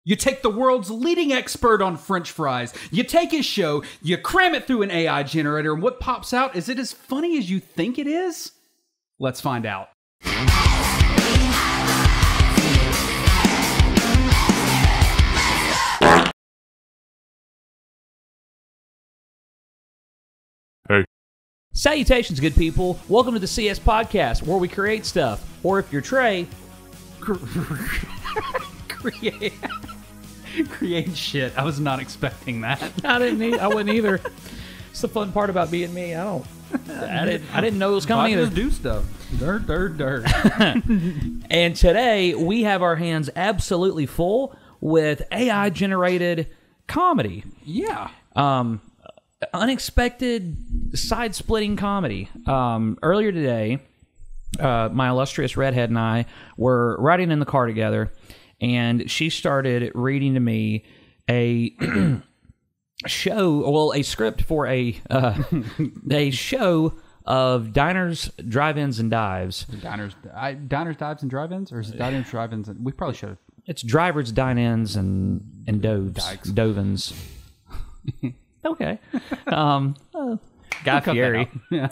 You take the world's leading expert on French fries, you take his show, you cram it through an AI generator, and what pops out, is it as funny as you think it is? Let's find out. Hey. Salutations, good people. Welcome to the CS Podcast, where we create stuff. Or if you're Trey, create shit. I was not expecting that. I wouldn't either. It's the fun part about being me. I didn't know it was coming either. Just do stuff. Dirt. And today we have our hands absolutely full with AI generated comedy. Yeah. Unexpected side-splitting comedy. Earlier today, my illustrious redhead and I were riding in the car together, and she started reading to me a a script for a show of diners, drive-ins, and dives. Diners, dives, and drive-ins? Or is it diners, drive-ins? We probably should have. It's drivers, dine-ins, and dove-ins. Okay. Guy Fieri. Yeah.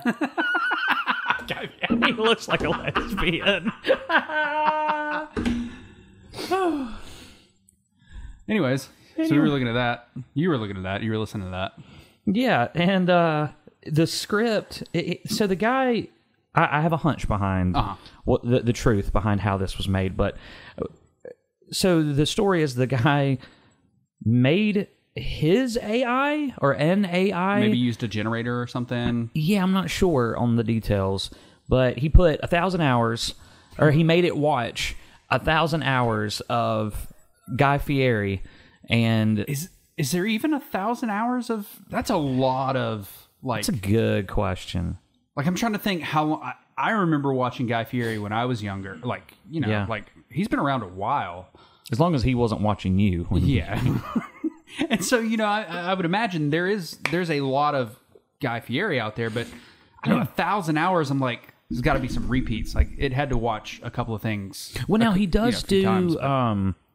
Guy Fieri. He looks like a lesbian. Anyways, so we were looking at that. You were looking at that. You were listening to that. Yeah, and the script. So the guy, I have a hunch behind what the truth behind how this was made. But so the story is the guy made his AI or an AI. Maybe used a generator or something. Yeah, I'm not sure on the details, but he put 1,000 hours, or he made it watch 1,000 hours of Guy Fieri. And is there even 1,000 hours of? That's a lot of like. That's a good question. Like, I'm trying to think how long. I remember watching Guy Fieri when I was younger. Like, like he's been around a while. As long as he wasn't watching you. Yeah. And so, I would imagine there's a lot of Guy Fieri out there, but I know 1,000 hours, I'm like, there's got to be some repeats. Like, it had to watch a couple of things. Well, now he does do. Times,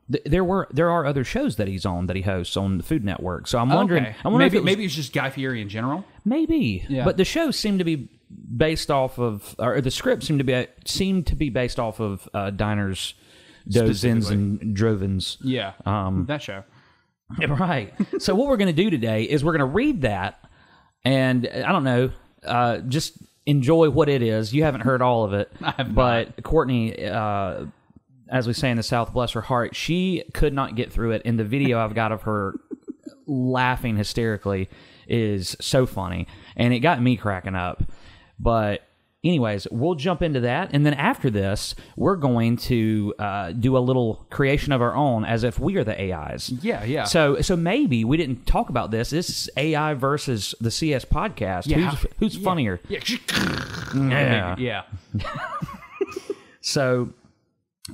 there are other shows that he hosts on the Food Network. So I'm wondering. Okay. I wonder maybe it's just Guy Fieri in general. Maybe. Yeah. But the shows seem to be based off of, or the script seemed to be based off of diners, doze-ins, and drove-ins. Yeah. That show. Right. So what we're going to do today is we're going to read that, and I don't know, just enjoy what it is. You haven't heard all of it. I have but not. Courtney, as we say in the South, bless her heart, she could not get through it, and the video I've got of her laughing hysterically is so funny, and it got me cracking up. But anyways, we'll jump into that, and then after this, we're going to do a little creation of our own as if we are the AIs. Yeah. So maybe we didn't talk about this. This is AI versus the CS podcast. Yeah. Who's funnier? Yeah. Yeah. So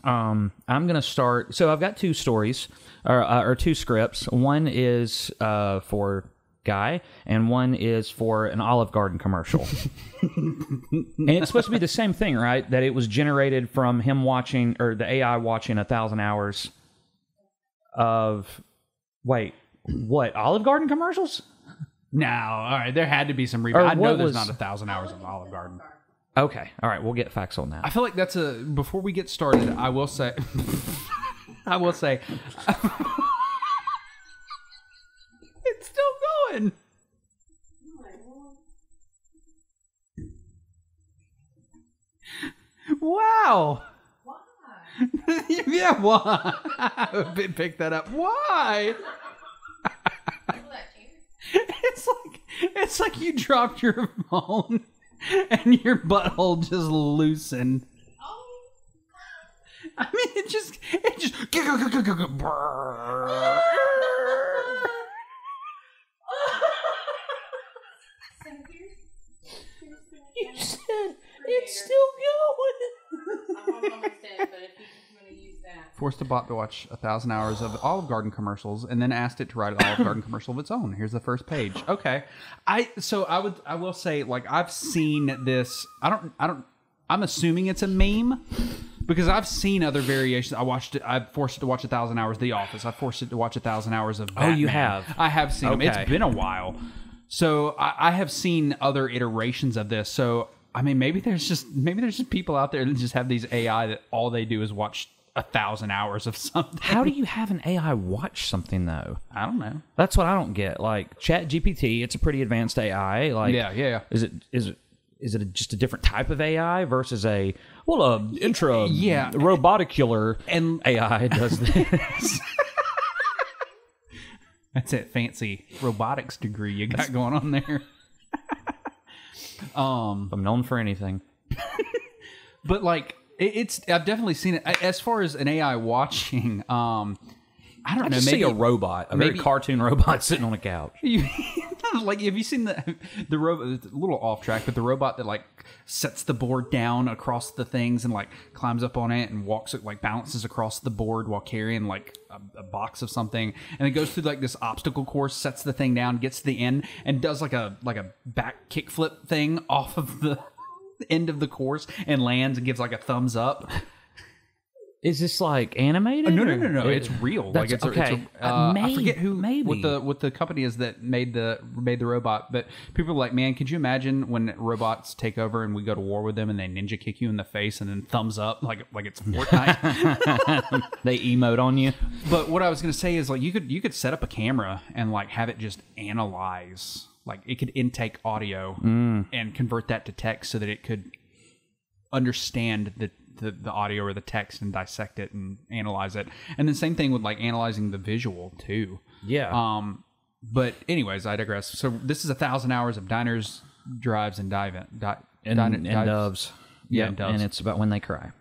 I'm going to start. So I've got two stories, or two scripts. One is for Guy, and one is for an Olive Garden commercial. And it's supposed to be the same thing, right? That it was generated from him watching, or the AI watching 1,000 hours of, wait, what, Olive Garden commercials? No, all right, there had to be some repeats. I know there's not 1,000 hours of Olive Garden. Okay, all right, we'll get facts on that. I feel like that's before we get started, I will say, it's still going. Wow. Why? Yeah, why? Pick that up. Why? It's like you dropped your phone and your butthole just loosened. I mean, it just. You said it's still going. Forced a bot to watch 1,000 hours of Olive Garden commercials, and then asked it to write an Olive Garden commercial of its own. Here's the first page. Okay, I will say, like, I've seen this. I'm assuming it's a meme, Because I've seen other variations. I've forced it to watch 1,000 hours of The Office. I've forced it to watch 1,000 hours of Batman. Oh, you have? I have seen them. Okay. It's been a while. So I have seen other iterations of this. So, I mean, maybe there's just people out there that just have these AI that all they do is watch 1,000 hours of something. How do you have an AI watch something, though? I don't know. That's what I don't get. Like, ChatGPT, it's a pretty advanced AI. Like, Yeah. Is it just a different type of AI versus intra roboticular and AI does this? That's that fancy robotics degree you got going on there. I'm known for anything. But like I've definitely seen it as far as an AI watching. I don't know. Maybe see a robot, a very cartoon robot sitting on a couch. Like, have you seen the robot? It's a little off track, but the robot that like sets the board down across the things and like climbs up on it and walks it, like balances across the board while carrying like a box of something, and it goes through like this obstacle course, sets the thing down, gets to the end, and does like a back kickflip thing off of the end of the course and lands and gives like a thumbs up. Is this like animated? No. It's real. Like it's okay. I forget who maybe what the company is that made the robot, but people are like, man, could you imagine when robots take over and we go to war with them and they ninja kick you in the face and then thumbs up like it's Fortnite? They emote on you. But what I was gonna say is like you could set up a camera and like have it just analyze, like it could intake audio and convert that to text so that it could understand the audio or the text and dissect it and analyze it. And the same thing with like analyzing the visual too. Yeah. But anyways, I digress. So this is 1,000 hours of diners, drives, and and doves. Yeah, Yep. and doves. And it's about when they cry.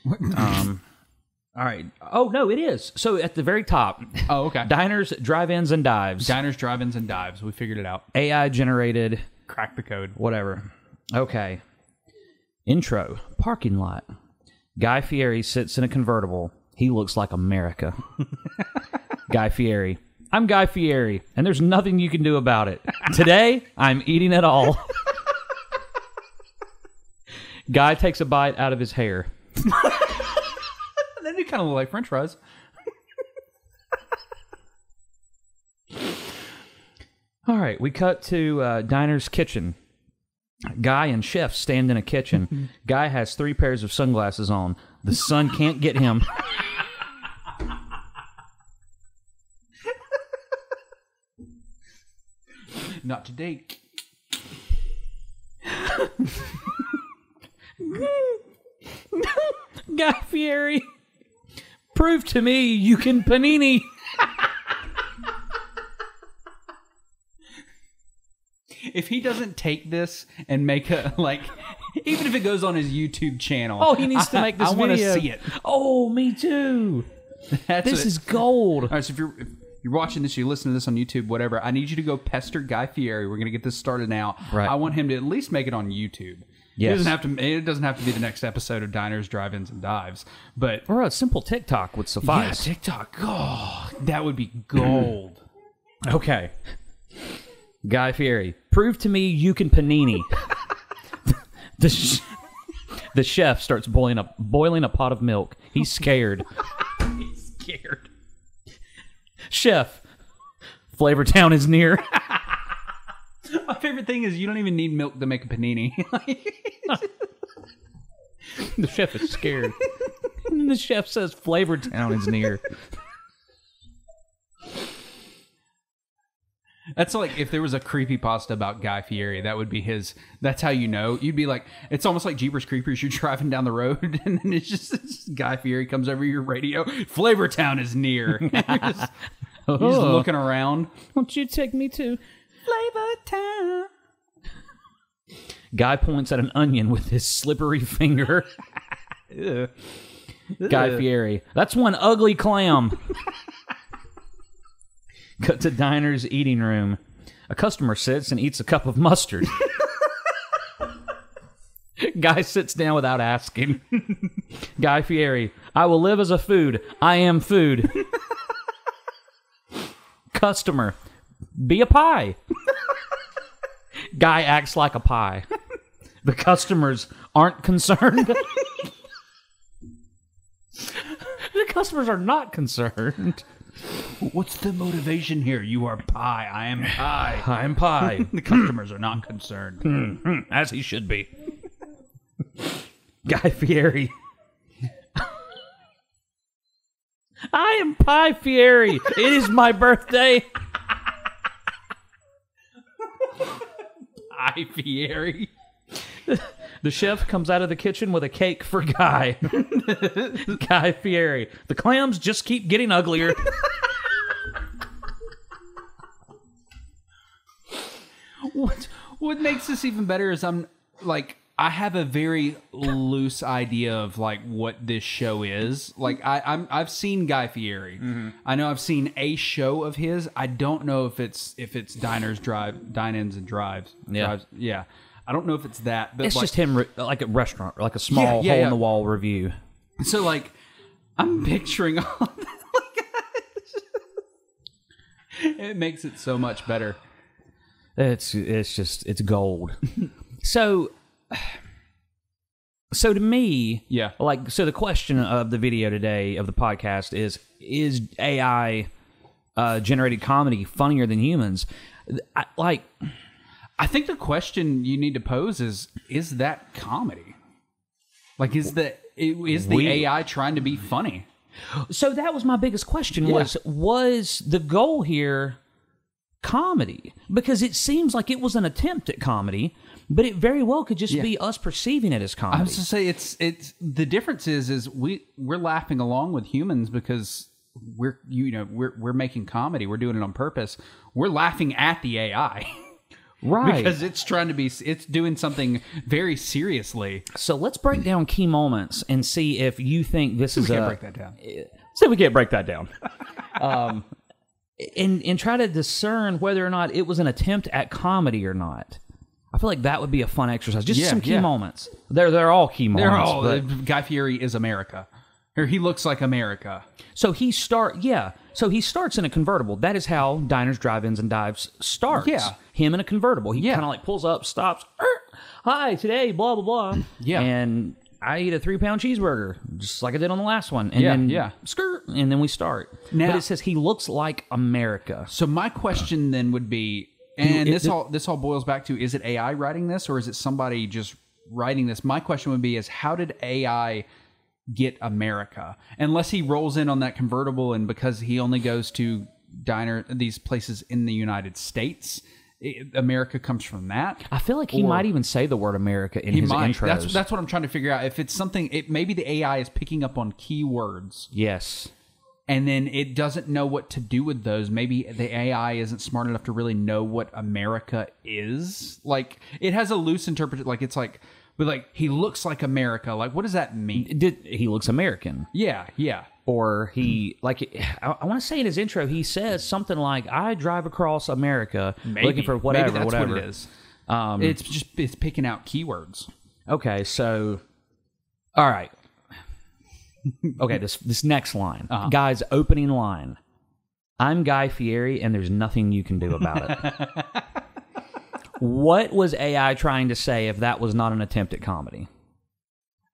All right. Oh no, it is. So at the very top. Oh, okay. Diners, drive-ins, and dives. Diners, drive-ins, and dives. We figured it out. AI generated. Crack the code. Whatever. Okay. Intro. Parking lot. Guy Fieri sits in a convertible. He looks like America. Guy Fieri. I'm Guy Fieri, and there's nothing you can do about it. Today, I'm eating it all. Guy takes a bite out of his hair. They do kind of look like French fries. All right, we cut to Diner's kitchen. Guy and chef stand in a kitchen. Guy has 3 pairs of sunglasses on. The sun can't get him. Not today. Guy Fieri, prove to me you can panini. If he doesn't take this and make a, like, even if it goes on his YouTube channel. Oh, he needs to make this video. I want to see it. Oh, me too. This is gold. All right, so if you're watching this, you listen to this on YouTube, whatever, I need you to go pester Guy Fieri. We're going to get this started now. Right. I want him to at least make it on YouTube. Yes. It doesn't have to be the next episode of Diners, Drive-Ins, and Dives. But or a simple TikTok would suffice. Yeah, TikTok. Oh, that would be gold. Okay. Guy Fieri, prove to me you can panini. The chef starts boiling a pot of milk. He's scared. He's scared. Chef, Flavortown is near. My favorite thing is you don't even need milk to make a panini. The chef is scared. And the chef says Flavortown is near. That's like if there was a creepypasta about Guy Fieri, that would be his. That's how you know. You'd be like, it's almost like Jeepers Creepers. You're driving down the road, and then it's just Guy Fieri comes over your radio. Flavortown is near. You're just looking around. Won't you take me to Flavortown? Guy points at an onion with his slippery finger. Guy Fieri, that's one ugly clam. Cut to Diner's eating room. A customer sits and eats a cup of mustard. Guy sits down without asking. Guy Fieri, I will live as a food. I am food. Customer, be a pie. Guy acts like a pie. The customers aren't concerned. customers are not concerned. What's the motivation here? You are pie. I am pie. I am pie. The customers are not concerned. As he should be. Guy Fieri. I am Pie Fieri. It is my birthday. Pie Fieri. The chef comes out of the kitchen with a cake for Guy. Guy Fieri. The clams just keep getting uglier. What makes this even better is I have a very loose idea of like what this show is. Like I've seen Guy Fieri. Mm-hmm. I know I've seen a show of his. I don't know if it's dine-ins and drives. Yeah. Drives. Yeah. I don't know if it's that, but It's just him like a restaurant, like a small hole-in-the-wall review. So, like, I'm picturing all that. It makes it so much better. It's gold. So to me, Yeah. like, so the question of the video today of the podcast is AI generated comedy funnier than humans? I think the question you need to pose is that comedy? Like, is the AI trying to be funny? So that was my biggest question. Yeah. Was the goal here comedy? Because it seems like it was an attempt at comedy, but it very well could just be us perceiving it as comedy. I was to say it's the difference is we're laughing along with humans because we're making comedy. We're doing it on purpose. We're laughing at the AI. Right. Because it's doing something very seriously. So let's break down key moments and see if you think this is We can't break that down. See if we can't break that down. And try to discern whether or not it was an attempt at comedy or not. I feel like that would be a fun exercise. Just some key moments. They're all key moments. Guy Fieri is America. Or he looks like America. So he starts in a convertible. That is how Diners, Drive-Ins, and Dives starts. Yeah. Him in a convertible. He kind of like pulls up, stops. Hi, today, blah, blah, blah. Yeah. And I eat a 3-pound cheeseburger, just like I did on the last one. And then skirt, and then we start. Now, but it says he looks like America. So my question then would be, and this all boils back to, is it AI writing this or is it somebody just writing this? My question would be is how did AI get America? Unless he rolls in on that convertible and because he only goes to these places in the United States, America comes from that. I feel like he might even say the word America in his intros. That's what I'm trying to figure out. If it's something, maybe the AI is picking up on keywords. Yes. And then it doesn't know what to do with those. Maybe the AI isn't smart enough to really know what America is. Like, it has a loose interpretation. Like, it's like, but like, he looks like America. Like, what does that mean? He looks American. Yeah. Or he, like, I want to say in his intro, he says something like, I drive across America looking for whatever. Maybe that's whatever. what it is. It's picking out keywords. Okay, so, all right. Okay, this next line. Guy's opening line. I'm Guy Fieri, and there's nothing you can do about it. What was AI trying to say if that was not an attempt at comedy?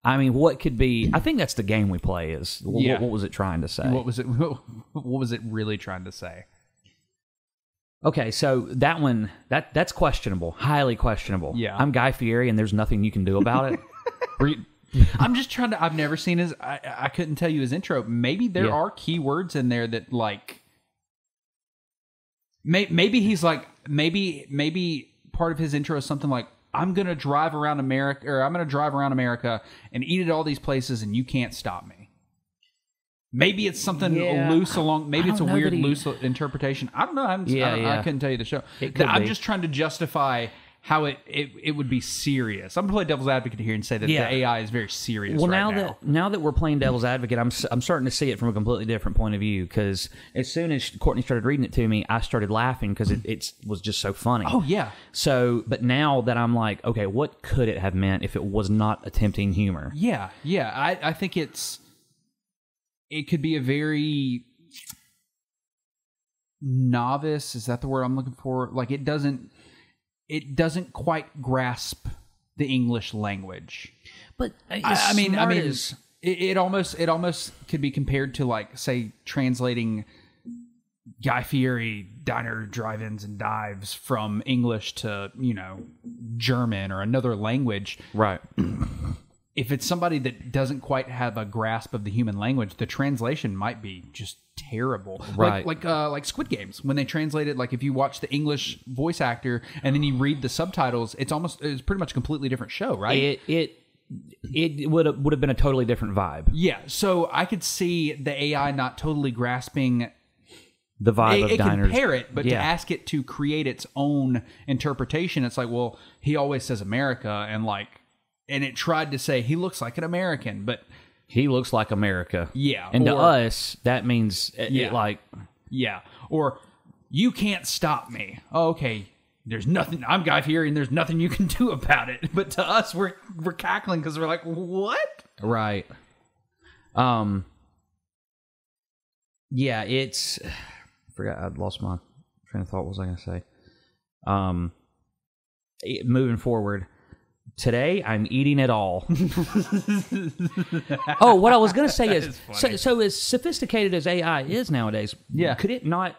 I mean, what could be... I think that's the game we play is... What was it trying to say? What was it really trying to say? Okay, so that one... That's questionable. Highly questionable. Yeah. I'm Guy Fieri, and there's nothing you can do about it. I'm just trying to... I've never seen his... I couldn't tell you his intro. Maybe there are keywords in there that, like... Maybe he's like... Maybe part of his intro is something like, I'm going to drive around America and eat at all these places and you can't stop me. Maybe it's something loose along... Maybe it's a weird, loose interpretation. I don't know. I couldn't tell you the show. I'm just trying to justify... how it would be serious. I'm going to play devil's advocate here and say that the AI is very serious now that we're playing devil's advocate, I'm starting to see it from a completely different point of view, because as soon as Courtney started reading it to me, I started laughing because it was just so funny. Oh, yeah. So, but now that I'm like, okay, what could it have meant if it was not attempting humor? Yeah. I think it could be a very novice, is that the word I'm looking for? Like, it doesn't quite grasp the English language. But I mean, it almost could be compared to, like, say, translating Guy Fieri diner drive-ins and dives from English to, German or another language. Right. If it's somebody that doesn't quite have a grasp of the human language, the translation might be just terrible. Right. Like Squid Games, when they translated, like, if you watch the English voice actor and then you read the subtitles, it's pretty much a completely different show, right? It would have been a totally different vibe. Yeah. So I could see the AI not totally grasping the vibe of it diners. can pair it, but to ask it to create its own interpretation, it's like, well, he always says America, and it tried to say he looks like an American, but he looks like America. Yeah. And to us, that means or you can't stop me. Oh, okay. There's nothing. I'm Guy Fieri, and there's nothing you can do about it. But to us, we're cackling because we're like, what? Right. Yeah, it's. I forgot. I lost my train of thought. What was I going to say? Moving forward. Today, I'm eating it all. Oh, what I was going to say is, so as sophisticated as AI is nowadays, could it not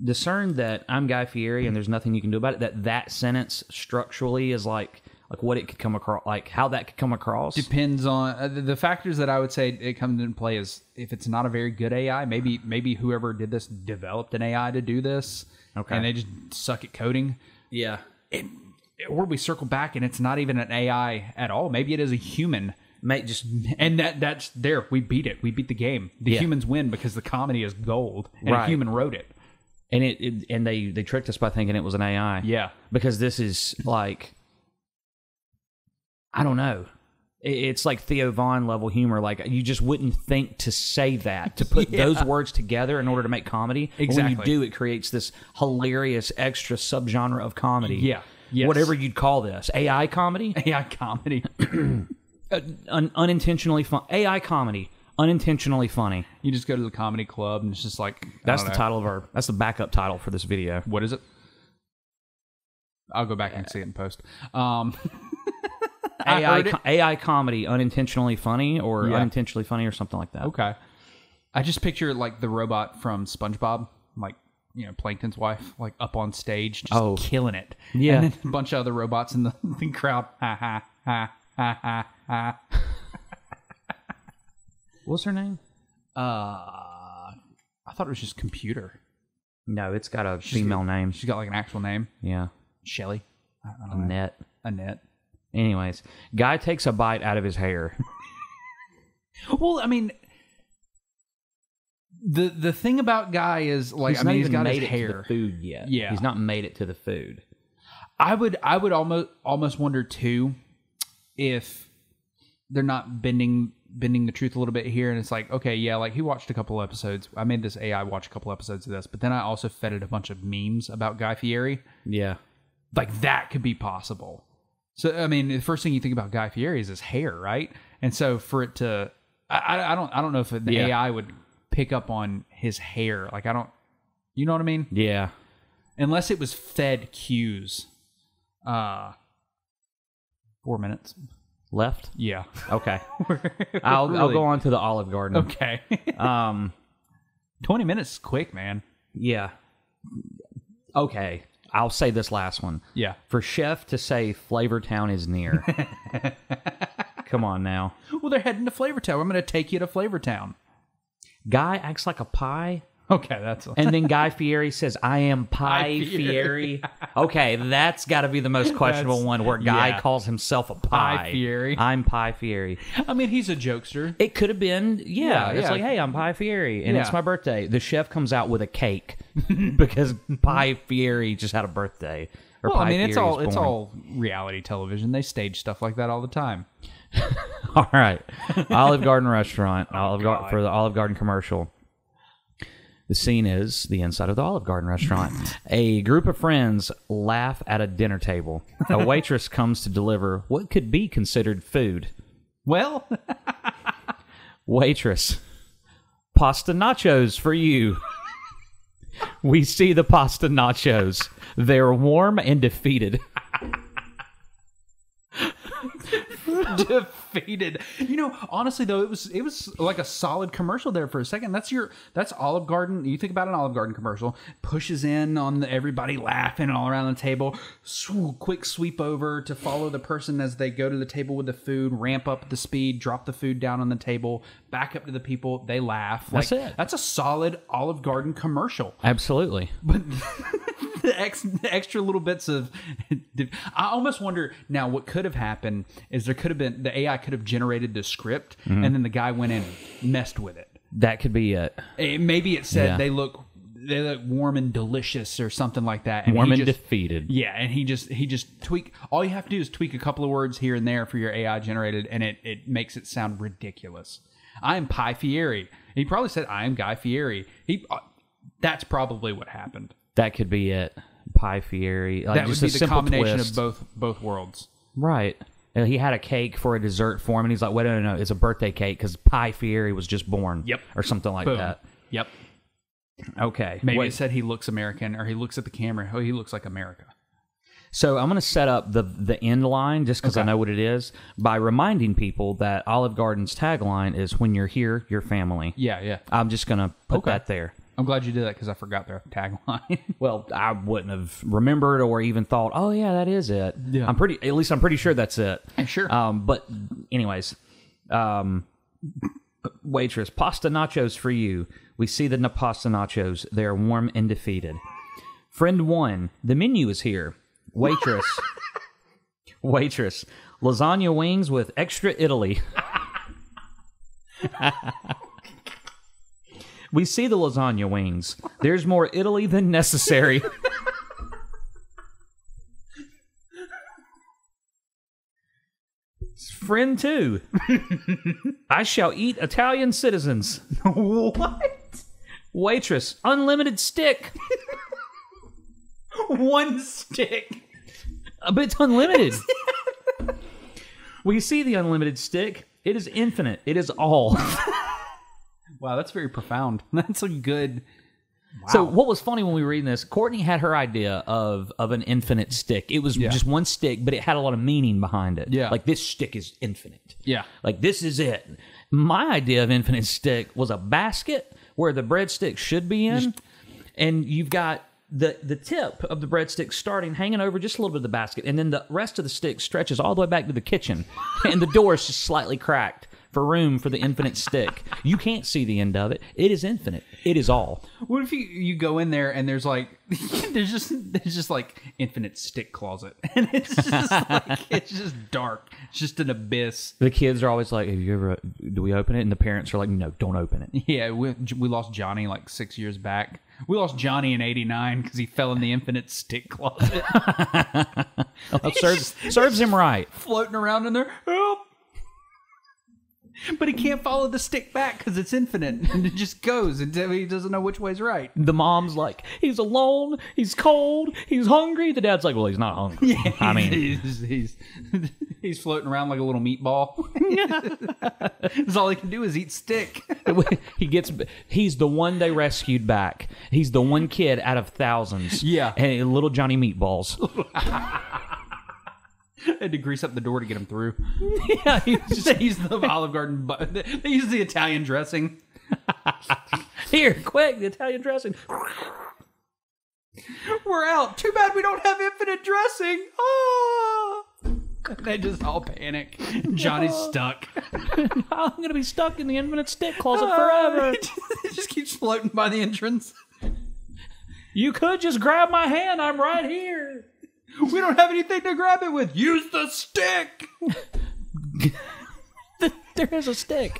discern that I'm Guy Fieri and there's nothing you can do about it? That sentence structurally is like what it could come across, like how that could come across? Depends on the factors that I would say it comes into play is if it's not a very good AI, maybe whoever did this developed an AI to do this, and they just suck at coding. Yeah. Or we circle back and it's not even an AI at all. Maybe it is a human. And that's there. We beat it. We beat the game. The humans win because the comedy is gold, and a human wrote it. And they tricked us by thinking it was an AI. Yeah, because this is like, I don't know. It's like Theo Von level humor. Like, you just wouldn't think to say that, to put those words together in order to make comedy. Exactly. When you do, it creates this hilarious extra subgenre of comedy. Yeah. Yes. Whatever you'd call this. AI comedy? AI comedy. Unintentionally fun. AI comedy. Unintentionally funny. You just go to the comedy club and it's just like... That's the title of that's the backup title for this video. What is it? I'll go back and see it in post. AI comedy, unintentionally funny, or unintentionally funny, or something like that. Okay. I just picture like the robot from SpongeBob, like, Plankton's wife, like up on stage, just killing it. Yeah. And then a bunch of other robots in the crowd. Ha ha ha ha ha ha. What's her name? I thought it was just computer. No, it's got a female name. She's got like an actual name. Yeah. Shelly. Annette. Annette. Anyways, guy takes a bite out of his hair. Well, I mean, the thing about Guy is like, he's got his hair. To the food yet. Yeah, he's not made it to the food. I would almost wonder too if they're not bending the truth a little bit here, and it's like, okay, yeah, like he watched a couple episodes. I made this AI watch a couple episodes of this, but then I also fed it a bunch of memes about Guy Fieri. Yeah, like that could be possible. So I mean, the first thing you think about Guy Fieri is his hair, right? And so for it to, I don't know if the AI would pick up on his hair. Like you know what I mean? Yeah. Unless it was fed cues. 4 minutes left. Yeah. Okay. I'll go on to the Olive Garden. Okay. 20 minutes is quick, man. Yeah. Okay. I'll say this last one. Yeah. For Chef to say Flavortown is near. Come on now. Well, they're heading to Flavortown. I'm going to take you to Flavortown. Guy acts like a pie. Okay, that's... And then Guy Fieri says, I am Pie Fieri. Okay, that's got to be the most questionable one, where Guy calls himself a pie. Fieri. I'm Pie Fieri. I mean, he's a jokester. It could have been, it's like, hey, I'm Pie Fieri, and it's my birthday. The chef comes out with a cake because Pie Fieri just had a birthday. Or well, Pie I mean, it's Fieri was born. all reality television. They stage stuff like that all the time. All right. Olive Garden restaurant. For the Olive Garden commercial. The scene is the inside of the Olive Garden restaurant. A group of friends laugh at a dinner table. A waitress comes to deliver what could be considered food. Well, waitress, pasta nachos for you. We see the pasta nachos. They're warm and defeated. Defeated. Honestly though, it was like a solid commercial there for a second. That's Olive Garden. You think about an Olive Garden commercial, pushes in on everybody laughing all around the table. Quick sweep over to follow the person as they go to the table with the food, ramp up the speed, drop the food down on the table, back up to the people, they laugh. That's it. That's a solid Olive Garden commercial. Absolutely. But the extra little bits of... I almost wonder now what could have happened is there could have been... The AI could have generated the script and then the guy went in and messed with it. That could be it. Maybe it said they look warm and delicious or something like that. And warm and defeated. Yeah, and he just tweak... All you have to do is tweak a couple of words here and there for your AI generated and it makes it sound ridiculous. I am Pi Fieri. He probably said, I am Guy Fieri. That's probably what happened. That could be it. Pi Fieri. That would be the combination of both worlds. Right. He had a cake for a dessert for him, and he's like, wait, no, it's a birthday cake because Pi Fieri was just born. Yep. Or something like Boom. that. Yep. Okay. Maybe it said he looks American, or he looks at the camera. Oh, he looks like America. So I'm going to set up the end line, just because I know what it is, by reminding people that Olive Garden's tagline is, when you're here, you're family. Yeah. I'm just going to put that there. I'm glad you did that because I forgot their tagline. Well, I wouldn't have remembered or even thought, oh, yeah, that is it. Yeah. I'm pretty sure that's it. Sure. But anyways, waitress, pasta nachos for you. We see the pasta nachos. They are warm and defeated. Friend one, the menu is here. Waitress, lasagna wings with extra Italy. We see the lasagna wings. There's more Italy than necessary. Friend two, I shall eat Italian citizens. What? Waitress, unlimited stick. One stick. But it's unlimited. We see the unlimited stick. It is infinite. It is all. Wow, that's very profound. That's a good... Wow. So what was funny when we were reading this, Courtney had her idea of an infinite stick. It was just one stick, but it had a lot of meaning behind it. Yeah. Like, this stick is infinite. Yeah. Like, this is it. My idea of infinite stick was a basket where the breadstick should be in, and you've got the tip of the breadstick hanging over just a little bit of the basket, and then the rest of the stick stretches all the way back to the kitchen, and the door is just slightly cracked for room for the infinite stick. You can't see the end of it. It is infinite. It is all. What if you go in there and there's like there's just like infinite stick closet, and it's just dark. It's just an abyss. The kids are always like, do we open it? And the parents are like, no, don't open it. Yeah, we lost Johnny like 6 years back. We lost Johnny in '89 because he fell in the infinite stick closet. Serves him right. Floating around in there. Help! But he can't follow the stick back because it's infinite, and it just goes until he doesn't know which way's right. The mom's like, he's alone, he's cold, he's hungry. The dad's like, well, he's not hungry. Yeah, I mean, he's floating around like a little meatball. That's all he can do is eat stick. He's the one they rescued back. He's the one kid out of thousands. Yeah, and little Johnny Meatballs. Had to grease up the door to get him through. Yeah, they use the Olive Garden. They use the Italian dressing. Here, quick, the Italian dressing. We're out. Too bad we don't have infinite dressing. Oh! They just all panic. Johnny's stuck. I'm going to be stuck in the infinite stick closet forever. It just keeps floating by the entrance. You could just grab my hand. I'm right here. We don't have anything to grab it with. Use the stick. There is a stick.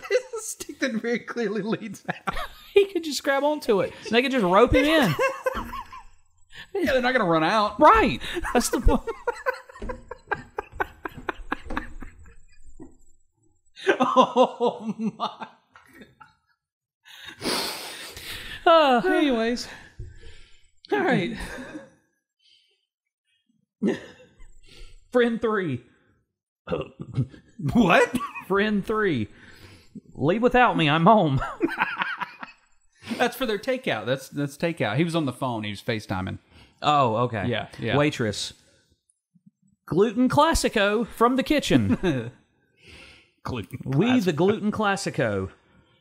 There's a stick that very clearly leads out. He could just grab onto it. And they could just rope him in. Yeah, they're not going to run out. Right. That's the point. Oh, my. Anyways. All right. Friend 3. What? Friend 3. Leave without me. I'm home. That's for their takeout. That's takeout. He was on the phone. He was FaceTiming. Oh, okay. Yeah. Waitress. Gluten Classico from the kitchen. Gluten. We, the Gluten Classico.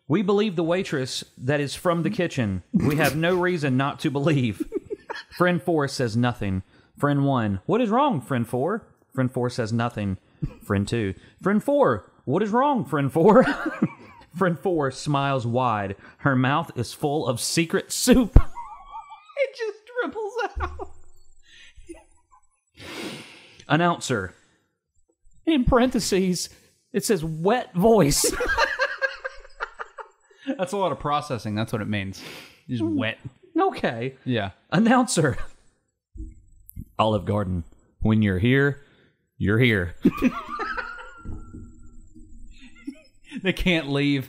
We believe the waitress that is from the kitchen. We have no reason not to believe. Friend 4 says nothing. Friend 1, what is wrong, friend 4? Friend 4 says nothing. Friend 2, friend 4, what is wrong, friend 4? Friend 4 smiles wide. Her mouth is full of secret soup. It just dribbles out. Announcer. In parentheses, it says wet voice. That's a lot of processing. That's what it means. Just wet. Okay. Yeah. Announcer. Olive Garden. When you're here, you're here. They can't leave.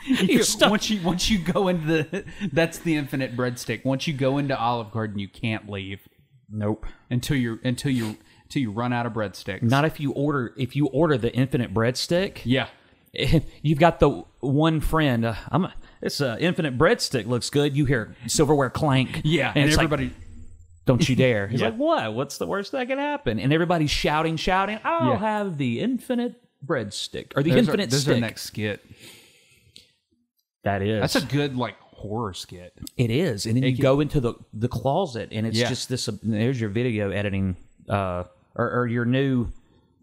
You're stuck. Once you go into that's the infinite breadstick. Once you go into Olive Garden, you can't leave. Nope. Until you run out of breadsticks. Not if you order the infinite breadstick. Yeah. You've got the one friend. This infinite breadstick looks good. You hear silverware clank. Yeah, and it's everybody. like, don't you dare. He's Yeah. like, what? What's the worst that can happen? And everybody's shouting. I'll have the infinite breadstick or the infinite there's stick. our next skit. That is. That's a good horror skit. It is, and then you go into the closet, and it's just this. There's your video editing, or your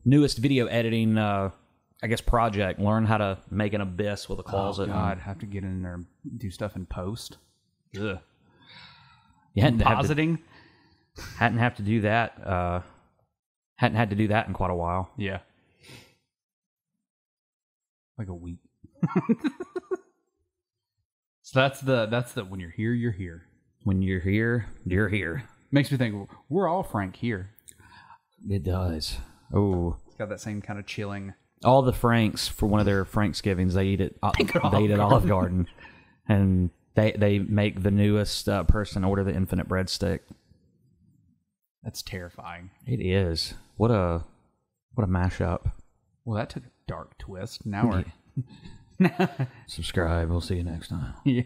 newest video editing. I guess project. Learn how to make an abyss with a closet. Oh God, have to get in there and do stuff in post. Ugh. You hadn't Compositing. hadn't have to do that. Hadn't had to do that in quite a while. Yeah. Like a week. So that's the when you're here, you're here. When you're here, you're here. Makes me think we're all Frank here. It does. Oh, It's got that same kind of chilling. all the Franks for one of their Franksgivings, they eat at Olive Garden, and they make the newest person order the infinite breadstick. That's terrifying. It is. What a mashup. Well, that took a dark twist. Now we're Subscribe. We'll see you next time. yeah.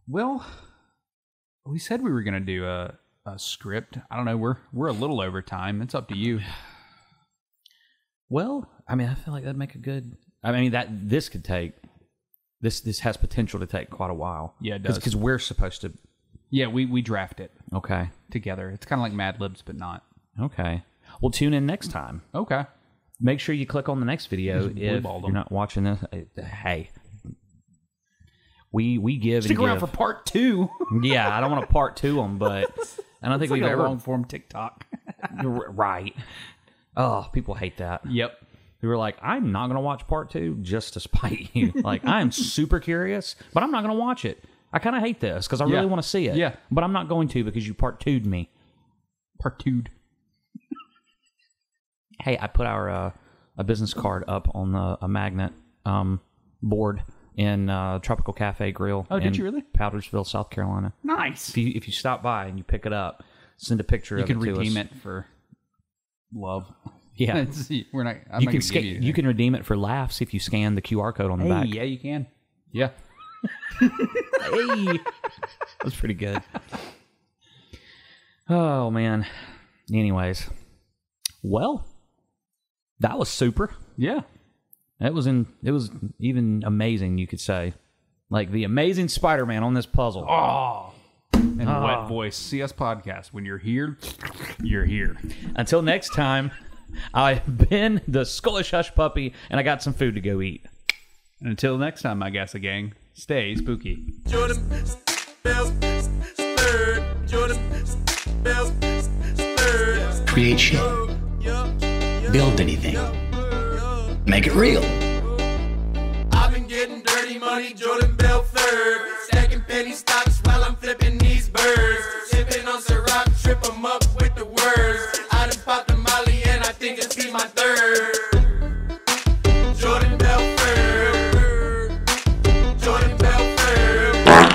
Well, we said we were going to do a script. I don't know. We're a little over time. It's up to you. Well, I mean, I feel like that'd make a good. I mean, this could take. This has potential to take quite a while. Yeah, it does. Because we're supposed to. Yeah, we draft it Okay. together. It's kind of like Mad Libs, but not. Okay. Well, tune in next time. Okay. Make sure you click on the next video Just if blueballed you're them. not watching this. Hey, we give Stick and around give. for part 2. Yeah, I don't want to part 2 them, but I don't think It's we've like a ever long form TikTok. right. Oh, people hate that. Yep. Who are like, I'm not going to watch part 2 just to spite you. Like, I'm super curious, but I'm not going to watch it. I kind of hate this because I really want to see it. Yeah. But I'm not going to because you part 2'd me. Part 2'd. Hey, I put our a business card up on a magnet board in Tropical Cafe Grill. Oh, did in you really? Powdersville, South Carolina. Nice. If you stop by and you pick it up, send a picture You of can it to redeem us. it for love. Yeah. We're not. I'm You not can gonna give you. you can redeem it for laughs if you scan the QR code on the Hey, back. yeah, you can. Yeah. Hey, that's pretty good. Oh man. Anyways, well, that was super. Yeah. It was even amazing, you could say, like the Amazing Spider-Man on this puzzle. Oh. And wet voice. CS podcast. When you're here, you're here. Until next time, I've been the Skullish Hush Puppy, and I got some food to go eat. And until next time, I guess, gang, stay spooky. Jordan bells stirred. Jordan bells stirred. Create shit. Build anything. Make it real. I've been getting dirty money, Jordan Bell third. Stacking pennies,